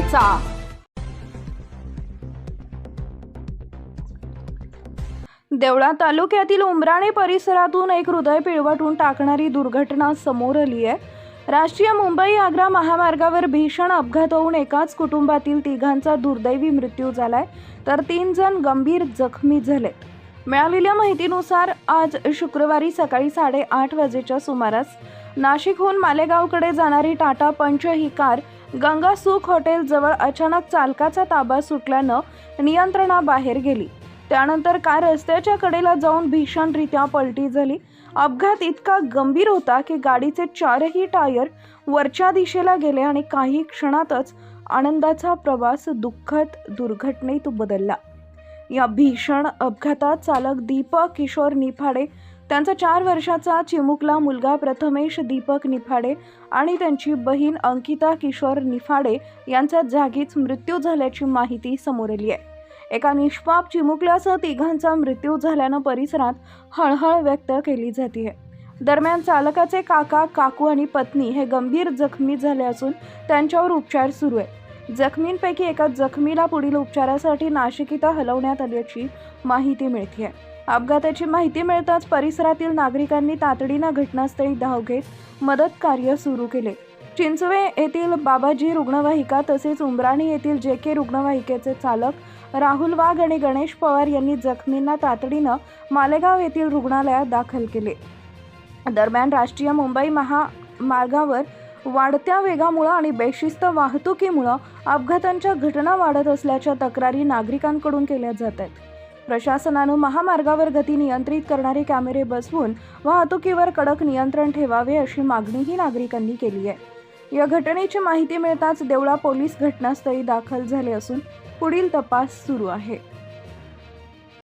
करायचा। देवळा तालुक्यातील उमराणे परिसरातून एक हृदय पिळवटून टाकणारी दुर्घटना समोर आली आहे। राष्ट्रीय मुंबई-आग्रा महामार्गावर भीषण अपघात होऊन एकाच कुटुंबातील तिघांचा दुर्दैवी मृत्यू झालाय, तर 3 जण गंभीर जखमी झालेत। मिळालेल्या माहितीनुसार आज शुक्रवारी सकाळी 8:30 वाजेच्या सुमारास नाशिकहून मालेगावकडे जाणारी टाटा पंच ही कार गंगा सुख हॉटेल जवळ अचानक चालकाचा ताबा सुटल्यानं नियंत्रणाबाहेर गेली। त्यानंतर कार रस्त्याच्या कडेला जाऊन भीषणरित्या पलटी झाली। अपघात इतका गंभीर होता की गाडीचे 4ही टायर वरच्या दिशेला गेले आणि काही क्षणातच आनंदाचा प्रवास दुःखद दुर्घटनेत बदलला। या भीषण अपघातात चालक दीपक किशोर निफाडे, त्यांचा 4 वर्षाचा चिमुकला मुलगा प्रथमेश दीपक निफाडे आणि त्यांची बहीण अंकिता किशोर निफाडे यांचा जागीच मृत्यू झाल्याची माहिती समोर आली आहे। एका निष्पाप चिमुकल्यासह तिघांचा मृत्यू झाल्यानं परिसरात हळहळ व्यक्त केली जाते। दरम्यान चालकाचे काका, काकू आणि पत्नी हे गंभीर जखमी झाले असून त्यांच्यावर उपचार सुरू आहे। जखमींपैकी एका जखमीला पुढील उपचारासाठी नाशिक इथं हलवण्यात आल्याची माहिती मिळते। अपघाताची माहिती मिळताच परिसरातील नागरिकांनी तातडीनं घटनास्थळी धाव घेत मदत कार्य सुरू केले। चिंचवे येथील बाबाजी रुग्णवाहिका तसेच उमराणी येथील JK रुग्णवाहिकेचे चालक राहुल वाघ आणि गणेश पवार यांनी जखमींना तातडीनं मालेगाव येथील रुग्णालयात दाखल केले। दरम्यान राष्ट्रीय मुंबई महामार्गावर वाढत्या वेगामुळे आणि बेशिस्त वाहतुकीमुळे अपघातांच्या घटना वाढत असल्याच्या तक्रारी नागरिकांकडून केल्या जात आहेत। प्रशासनानं महामार्गावर गती नियंत्रित करणारे कॅमेरे बसवून वाहतुकीवर कडक नियंत्रण ठेवावे अशी मागणीही नागरिकांनी केली आहे। या घटनेची माहिती मिळताच देवळा पोलीस घटनास्थळी दाखल झाले असून पुढील तपास सुरू आहे।